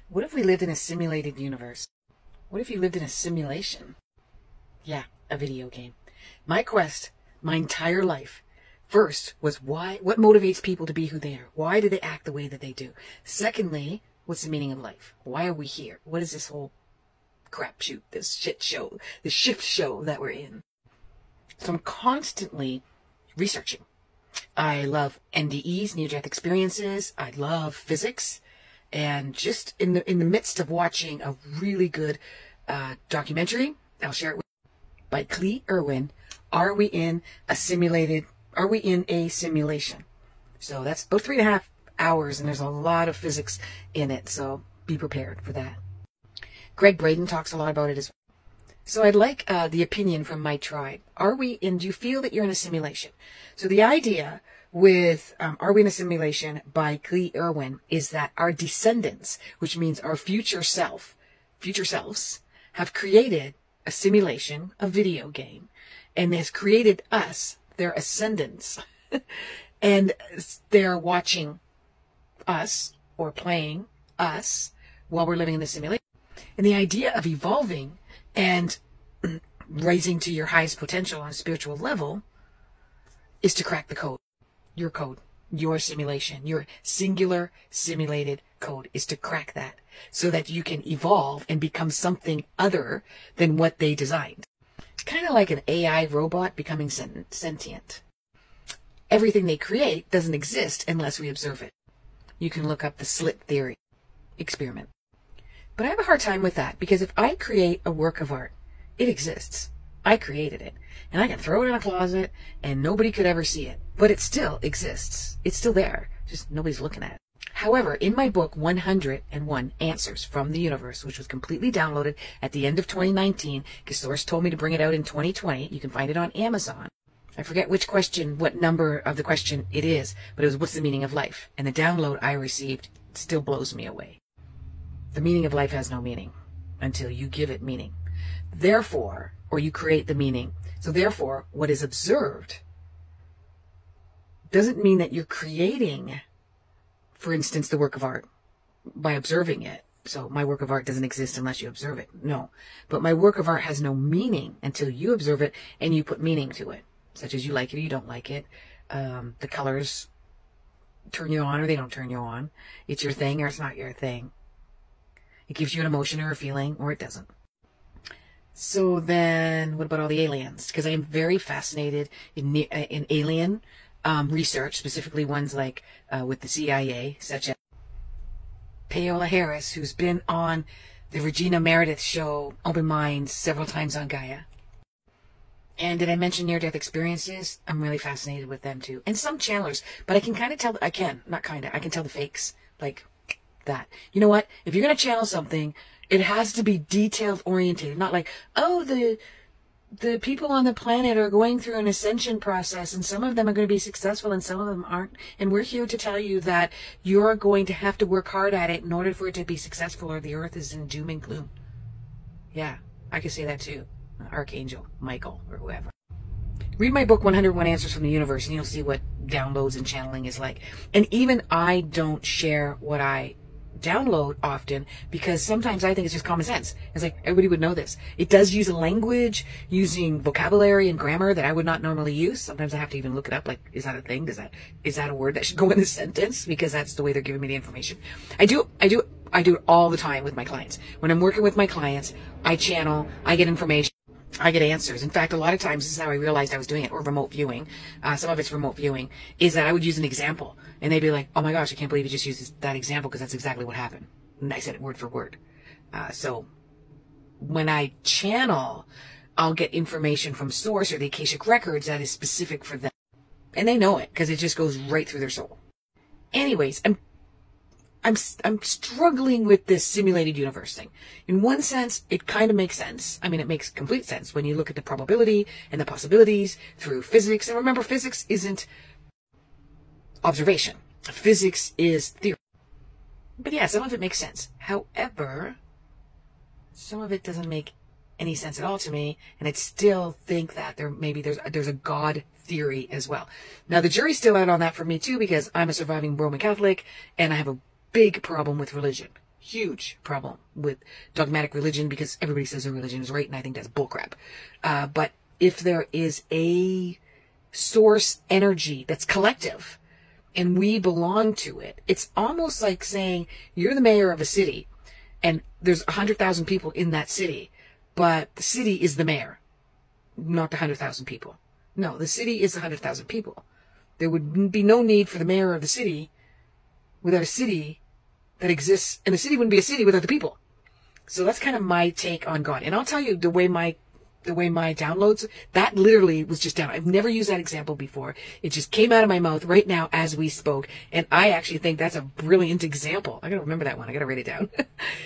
What if we lived in a simulated universe? What if you lived in a simulation? Yeah, a video game. My quest, my entire life, first was what motivates people to be who they are? Why do they act the way that they do? Secondly, what's the meaning of life? Why are we here? What is this whole crapshoot, this shit show, this shift show that we're in? So I'm constantly researching. I love NDEs, near-death experiences. I love physics. And just in the midst of watching a really good documentary, I'll share it with you, by Clairvoyant, Are we in a simulation? So that's about 3.5 hours, and there's a lot of physics in it, so be prepared for that. Greg Braden talks a lot about it as well. So I'd like the opinion from my tribe. Do you feel that you're in a simulation? So the idea with Are We in a Simulation by Clairvoyant is that our descendants, which means our future selves, have created a simulation, a video game, and has created us, their ascendants, and they're watching us or playing us while we're living in the simulation. And the idea of evolving and rising to your highest potential on a spiritual level is to crack the code. Your code, your simulation, your singular simulated code is to crack that so that you can evolve and become something other than what they designed. It's kind of like an AI robot becoming sentient. Everything they create doesn't exist unless we observe it. You can look up the slit theory experiment. But I have a hard time with that because if I create a work of art, it exists. I created it. And I can throw it in a closet and nobody could ever see it. But it still exists. It's still there. Just nobody's looking at it. However, in my book, 101 Answers from the Universe, which was completely downloaded at the end of 2019, because Source told me to bring it out in 2020. You can find it on Amazon. I forget what number of the question it is, but it was, what's the meaning of life? And the download I received still blows me away. The meaning of life has no meaning until you give it meaning. Therefore, or you create the meaning. So therefore, what is observed doesn't mean that you're creating, for instance, the work of art by observing it. So my work of art doesn't exist unless you observe it. No. But my work of art has no meaning until you observe it and you put meaning to it, such as you like it or you don't like it. The colors turn you on or they don't turn you on. It's your thing or it's not your thing. It gives you an emotion or a feeling or it doesn't. So then what about all the aliens? Because I am very fascinated in alien research, specifically ones like with the CIA, such as Paola Harris, who's been on the Regina Meredith show, Open Minds, several times on Gaia. And did I mention near-death experiences? I'm really fascinated with them too. And some channelers, but I can kind of tell, I can tell the fakes, like that. You know what? If you're going to channel something, it has to be detailed oriented, not like, oh, the people on the planet are going through an ascension process and some of them are going to be successful and some of them aren't. And we're here to tell you that you're going to have to work hard at it in order for it to be successful or the earth is in doom and gloom. Yeah, I could say that too. Archangel Michael or whoever. Read my book 101 Answers from the Universe and you'll see what downloads and channeling is like. And even I don't share what I download often because sometimes I think it's just common sense. It's like everybody would know this. It does use a language using vocabulary and grammar that I would not normally use. Sometimes I have to even look it up. Like, is that a thing? Is that a word that should go in a sentence? Because that's the way they're giving me the information. I do it all the time with my clients. When I'm working with my clients, I channel, I get information. I get answers. In fact, a lot of times, this is how I realized I was doing it, or remote viewing. Some of it's remote viewing, is that I would use an example, and they'd be like, oh my gosh, I can't believe you just used that example, because that's exactly what happened. And I said it word for word. So when I channel, I'll get information from Source or the Akashic Records that is specific for them. And they know it, because it just goes right through their soul. Anyways, I'm struggling with this simulated universe thing. In one sense, it kind of makes sense. I mean, it makes complete sense when you look at the probability and the possibilities through physics. And remember, physics isn't observation. Physics is theory. But yeah, some of it makes sense. However, some of it doesn't make any sense at all to me. And I still think that there's a God theory as well. Now, the jury's still out on that for me too, because I'm a surviving Roman Catholic and I have a big problem with religion. huge problem with dogmatic religion because everybody says their religion is right, and I think that's bullcrap. But if there is a source energy that's collective and we belong to it, it's almost like saying you're the mayor of a city and there's 100,000 people in that city, but the city is the mayor, not the 100,000 people. No, the city is 100,000 people. There would be no need for the mayor of the city without a city that exists, and the city wouldn't be a city without the people. So that's kind of my take on God. And I'll tell you the way my downloads, that literally was just down. I've never used that example before. It just came out of my mouth right now as we spoke. And I actually think that's a brilliant example. I gotta remember that one. I gotta write it down.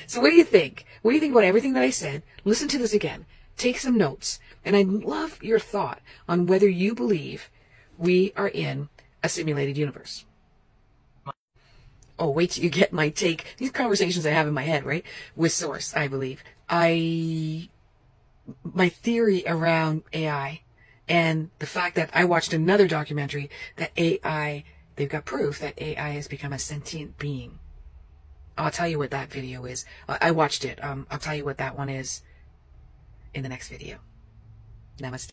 So what do you think? What do you think about everything that I said? Listen to this again. Take some notes. And I'd love your thought on whether you believe we are in a simulated universe. Oh, wait till you get my take. These conversations I have in my head, right? With Source, I believe. My theory around AI and the fact that I watched another documentary that AI, they've got proof that AI has become a sentient being. I'll tell you what that video is. I watched it. I'll tell you what that one is in the next video. Namaste.